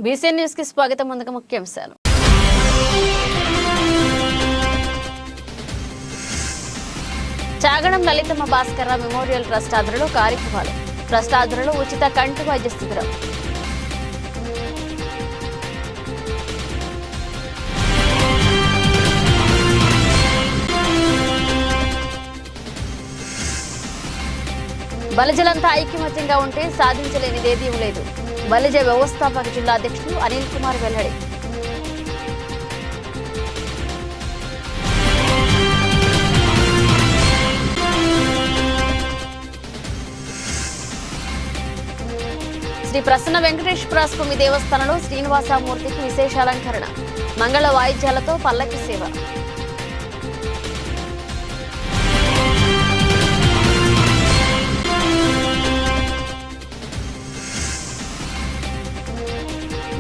BCN news కి స్వాగతం. ముందుగా ముఖ్యాంశాలు. చాగడం లలితమ్మ భాస్కర్రావు మెమోరియల్ ట్రస్ట్ ఆధ్వర్యంలో కార్యక్రమాలు. ట్రస్ట్ ఆధ్వర్యంలో ఉచిత కంటి వైద్య శిబిరం. బలిజలంతా ఐక్యమత్యంగా ఉంటే సాధించలేనిదేదీ లేదు. బలిజ వ్యవస్థాపక జిల్లా అధ్యక్షుడు అనిల్ కుమార్ వెల్లడి. శ్రీ ప్రసన్న వెంకటేశ్వర స్వామి దేవస్థానంలో శ్రీనివాసమూర్తికి విశేష అలంకరణ. మంగళ వాయిద్యాలతో పల్లకి సేవ.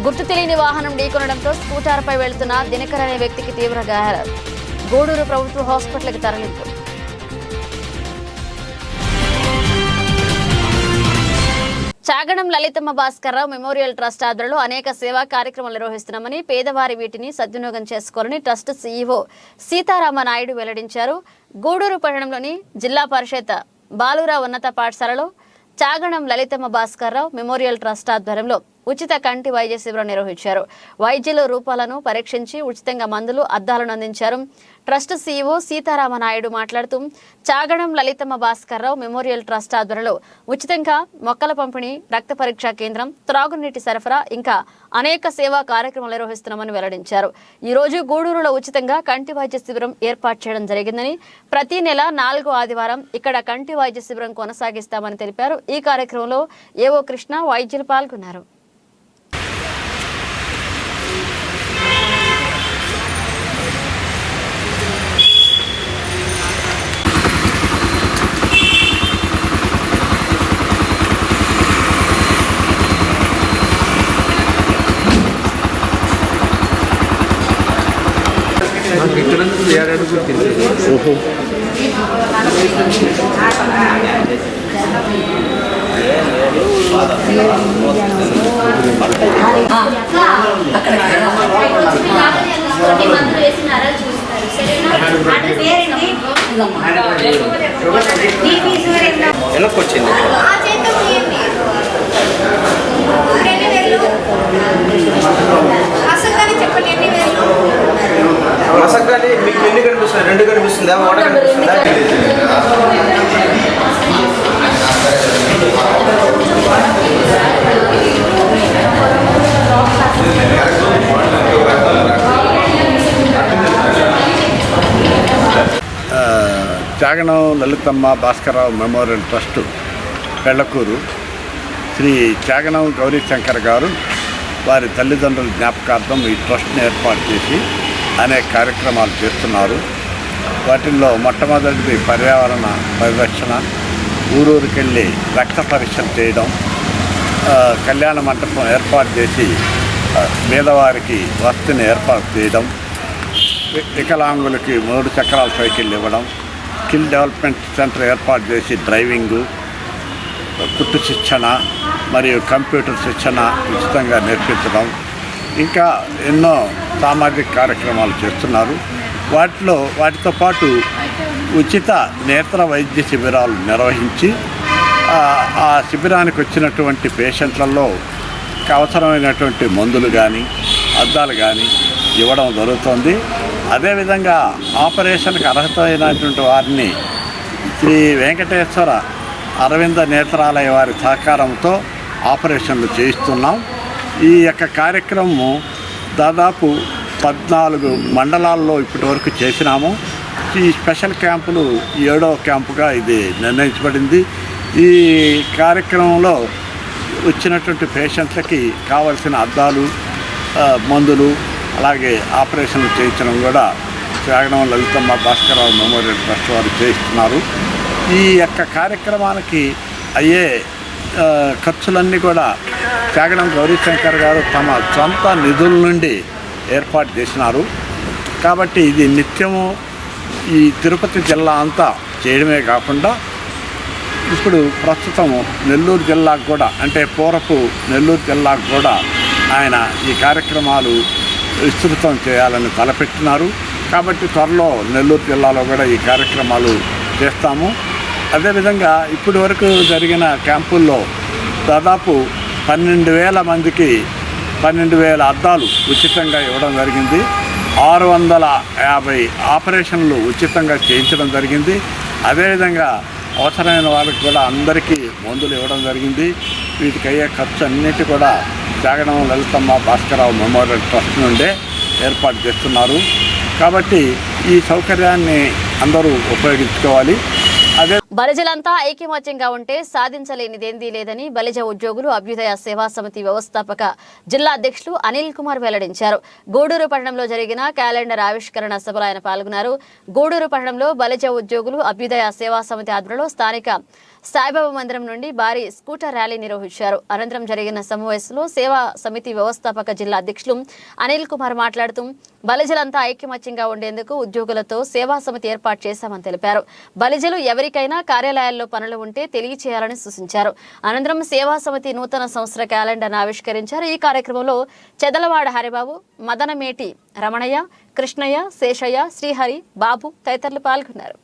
గుర్తు తెలియని వాహనం ఢీకొనడంతో స్కూటర్పై వెళ్తున్న దినకర్ అనే వ్యక్తికి తీవ్ర గాయాలు. గూడూరు ప్రభుత్వ హాస్పిటల్కి తరలింపు. చాగడం లలితమ్మ భాస్కర్రావు మెమోరియల్ ట్రస్ట్ ఆధ్వర్యంలో అనేక సేవా కార్యక్రమాలు నిర్వహిస్తున్నామని, పేదవారి వీటిని సద్వినియోగం చేసుకోవాలని ట్రస్ట్ సీఈఓ సీతారామనాయుడు వెల్లడించారు. గూడూరు పట్టణంలోని జిల్లా పరిషత్ బాలురావు ఉన్నత పాఠశాలలో చాగడం లలితమ్మ భాస్కర్రావు మెమోరియల్ ట్రస్ట్ ఆధ్వర్యంలో ఉచిత కంటి వైద్య శిబిరం నిర్వహించారు. వైద్యుల రూపాలను పరీక్షించి ఉచితంగా మందులు, అద్దాలను అందించారు. ట్రస్ట్ సీఈఓ సీతారామనాయుడు మాట్లాడుతూ, చాగడం లలితమ్మ భాస్కర్రావు మెమోరియల్ ట్రస్ట్ ఆధ్వర్యంలో ఉచితంగా మొక్కల పంపిణీ, రక్త పరీక్షా కేంద్రం, త్రాగునీటి సరఫరా ఇంకా అనేక సేవా కార్యక్రమాలు నిర్వహిస్తున్నామని వెల్లడించారు. ఈ రోజు గూడూరులో ఉచితంగా కంటి వైద్య శిబిరం ఏర్పాటు చేయడం జరిగిందని, ప్రతి నెల 4వ ఆదివారం ఇక్కడ కంటి వైద్య శిబిరం కొనసాగిస్తామని తెలిపారు. ఈ కార్యక్రమంలో ఏవో కృష్ణ, వైద్యులు పాల్గొన్నారు. మసగ్గాని మీకు ఎన్ని కనిపిస్తుంది? 2 కనిపిస్తుందా? 1 కనిపిస్తుందా? చాగడం లలితమ్మ భాస్కర్రావు మెమోరియల్ ట్రస్ట్ పెళ్లకూరు శ్రీ చాగడం గౌరీశంకర్ గారు వారి తల్లిదండ్రుల జ్ఞాపకార్థం ఈ ట్రస్ట్ని ఏర్పాటు చేసి అనేక కార్యక్రమాలు చేస్తున్నారు. వాటిల్లో మొట్టమొదటిది పర్యావరణ పరిరక్షణ, ఊరూరికెళ్ళి రక్త పరీక్షలు చేయడం, కళ్యాణ మంటపం ఏర్పాటు చేసి పేదవారికి వసతిని ఏర్పాటు చేయడం, వికలాంగులకి 3 చక్రాల సైకిళ్ళు ఇవ్వడం, స్కిల్ డెవలప్మెంట్ సెంటర్ ఏర్పాటు చేసి డ్రైవింగు, కుట్టు శిక్షణ మరియు కంప్యూటర్ శిక్షణ ఉచితంగా నేర్పించడం, ఇంకా ఎన్నో సామాజిక కార్యక్రమాలు చేస్తున్నారు. వాటితో పాటు ఉచిత నేత్ర వైద్య శిబిరాలు నిర్వహించి ఆ శిబిరానికి వచ్చినటువంటి పేషెంట్లలో అవసరమైనటువంటి మందులు కానీ, అద్దాలు కానీ ఇవ్వడం జరుగుతుంది. అదేవిధంగా ఆపరేషన్కి అర్హత అయినటువంటి వారిని శ్రీ వెంకటేశ్వర అరవింద నేత్రాలయ వారి సహకారంతో ఆపరేషన్లు చేయిస్తున్నాం. ఈ యొక్క కార్యక్రమము దాదాపు 14 మండలాల్లో ఇప్పటి వరకు చేసినాము. ఈ స్పెషల్ క్యాంపులు 7వ క్యాంపుగా ఇది నిర్ణయించబడింది. ఈ కార్యక్రమంలో వచ్చినటువంటి పేషెంట్లకి కావలసిన అద్దాలు, మందులు, అలాగే ఆపరేషన్లు చేయించడం కూడా చాగడం లలితమ్మ భాస్కర్రావు మెమోరియల్ ట్రస్ట్ వారు చేయిస్తున్నారు. ఈ యొక్క కార్యక్రమానికి అయ్యే ఖర్చులన్నీ కూడా చాగడం గౌరీశంకర్ గారు తమ సొంత నిధుల నుండి ఏర్పాటు చేసినారు. కాబట్టి ఇది నిత్యము ఈ తిరుపతి జిల్లా అంతా చేయడమే కాకుండా ఇప్పుడు ప్రస్తుతం నెల్లూరు జిల్లాకు కూడా, అంటే పూర్వపు నెల్లూరు జిల్లాకు కూడా ఆయన ఈ కార్యక్రమాలు విస్తృతం చేయాలని తలపెట్టినారు. కాబట్టి త్వరలో నెల్లూరు జిల్లాలో కూడా ఈ కార్యక్రమాలు చేస్తాము. అదేవిధంగా ఇప్పటి వరకు జరిగిన క్యాంపుల్లో దాదాపు 12,000 మందికి 12,000 అద్దాలు ఉచితంగా ఇవ్వడం జరిగింది. 650 ఆపరేషన్లు ఉచితంగా చేయించడం జరిగింది. అదేవిధంగా అవసరమైన వాళ్ళకి కూడా అందరికీ మందులు ఇవ్వడం జరిగింది. వీటికి అయ్యే ఖర్చు అన్నిటి కూడా జాగడం లలితమ్మ భాస్కరరావు మెమోరియల్ ట్రస్ట్ నుండే ఏర్పాటు చేస్తున్నారు. కాబట్టి ఈ సౌకర్యాన్ని అందరూ ఉపయోగించుకోవాలి. బలిజలంతా ఐకమత్యంగా ఉంటే సాధించలేనిదేందీ లేదని బలిజ ఉద్యోగులు అభ్యుదయ సేవా సమితి వ్యవస్థాపక జిల్లా అధ్యక్షులు అనిల్ కుమార్ వెల్లడించారు. గూడూరు పట్టణంలో జరిగిన క్యాలెండర్ ఆవిష్కరణ సభలో ఆయన పాల్గొన్నారు. గూడూరు పట్టణంలో బలిజ ఉద్యోగులు అభ్యుదయ సేవా సమితి ఆధ్వర్యంలో స్థానిక సాయిబాబా మందిరం నుండి భారీ స్కూటర్ ర్యాలీ నిర్వహించారు. అనంతరం జరిగిన సమావేశంలో సేవా సమితి వ్యవస్థాపక జిల్లా అధ్యక్షులు అనిల్ కుమార్ మాట్లాడుతూ బలిజలంతా ఐకమత్యంగా ఉండేందుకు ఉద్యోగులతో సేవా సమితి ఏర్పాటు చేశామని తెలిపారు. బలిజలు ఎవరికైనా కార్యాలయాల్లో పనులు ఉంటే తెలియచేయాలని సూచించారు. అనంతరం సేవా సమితి నూతన సంవత్సర క్యాలెండర్ను ఆవిష్కరించారు. ఈ కార్యక్రమంలో చెదలవాడ హరిబాబు, మదనమేటి రమణయ్య, కృష్ణయ్య, శేషయ్య, శ్రీహరి, బాబు తదితరులు పాల్గొన్నారు.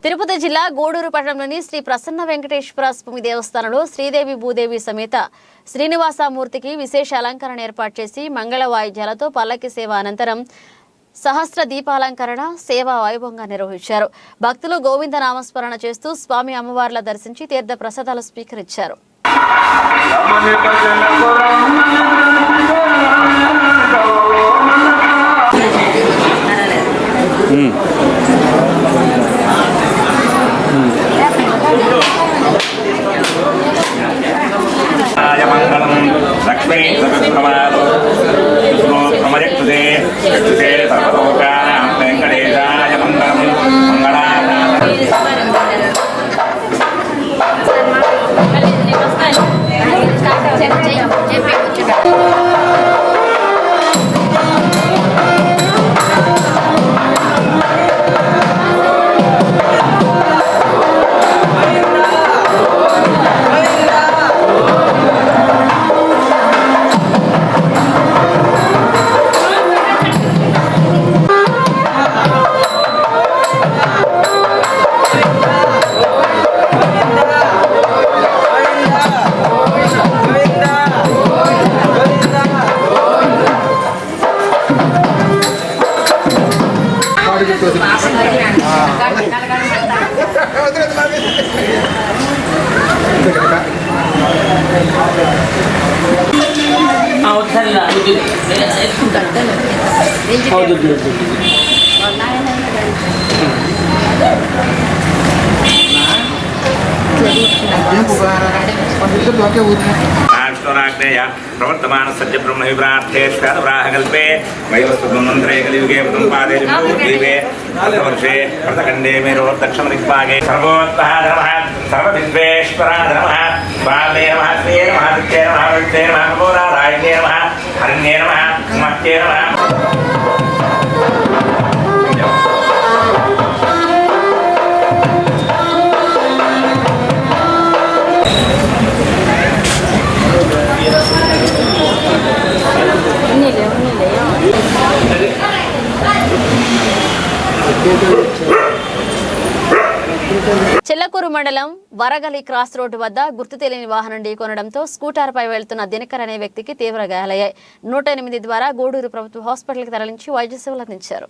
తిరుపతి జిల్లా గూడూరు పట్టణంలోని శ్రీ ప్రసన్న వెంకటేశ్వర స్వామి దేవస్థానంలో శ్రీదేవి భూదేవి సమేత శ్రీనివాసమూర్తికి విశేష అలంకరణ ఏర్పాటు చేసి మంగళ వాయిద్యాలతో పల్లకి సేవ అనంతరం సహస్ర దీపాలంకరణ సేవా వైభవంగా నిర్వహించారు. భక్తులు గోవింద నామస్మరణ చేస్తూ స్వామి అమ్మవార్ల దర్శించి తీర్థ ప్రసాదాలు స్వీకరించారు. లక్ష్మీ వెంకటేశాయ विष्णुराग्नेय प्रवर्तमान सज्ज ब्रह्म विभ्रार्थे स्यादवराहकल्पे वैवस्वतन्त्रे कलियुगे प्रथमपादे जम्बूद्वीपे वर्षे प्रथखण्डे मेरोर्दक्षिणदिग्भागे सर्वोत्तः नमः सर्वविश्वेश्वराय नमः बाले नमः श्रिये नमः दित्ये नमः विद्ये नमः कपूरारायणे नमः हरण्ये नमः मत्ये नमः చెల్లకూరు మండలం వరగలి క్రాస్ రోడ్డు వద్ద గుర్తు తెలియని వాహనం ఢీకొనడంతో స్కూటర్పై వెళ్తున్న దినకర్ అనే వ్యక్తికి తీవ్ర గాయాలయ్యాయి. 108 ద్వారా గూడూరు ప్రభుత్వ హాస్పిటల్కి తరలించి వైద్య సేవలు అందించారు.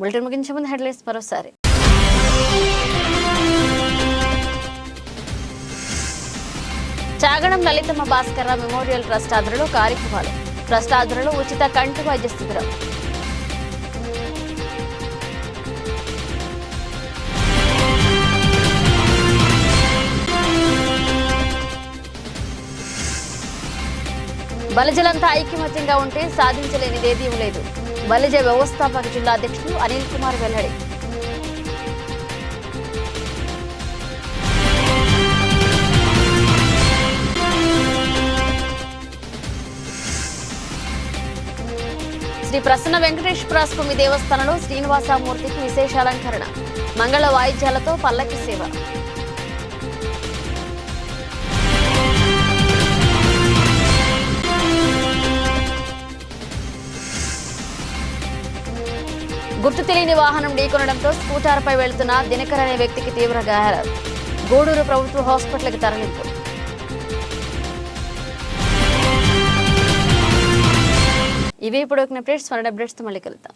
బులెటిన్ ముగించే ముందు హెడ్లైన్స్ మరోసారి. చాగడం లలితమ్మ భాస్కర్రావు మెమోరియల్ ట్రస్ట్ ఆధ్వర్యంలో కార్యక్రమాలు. ట్రస్ట్ ఆధ్వర్యంలో ఉచిత కంటి వైద్య శిబిరం. బలిజలంతా ఐక్యమత్యంగా ఉంటే సాధించలేనిదేదీ లేదు. బలిజ వ్యవస్థాపక జిల్లా అధ్యక్షులు అనిల్ కుమార్ వెల్లడి. శ్రీ ప్రసన్న వెంకటేశ్వర స్వామి దేవస్థానంలో శ్రీనివాసమూర్తికి విశేష అలంకరణ. మంగళ వాయిద్యాలతో పల్లకి సేవ. గుర్తు తెలియని వాహనం ఢీకొనడంతో స్కూటర్పై వెళ్తున్న దినకర్ అనే వ్యక్తికి తీవ్ర గాయాలు. గూడూరు ప్రభుత్వ హాస్పిటల్కి తరలింపు. ఇవి ఇప్పుడు అప్డేట్స్. మరణ అప్డేట్స్తో మళ్ళీ కలుద్దాం.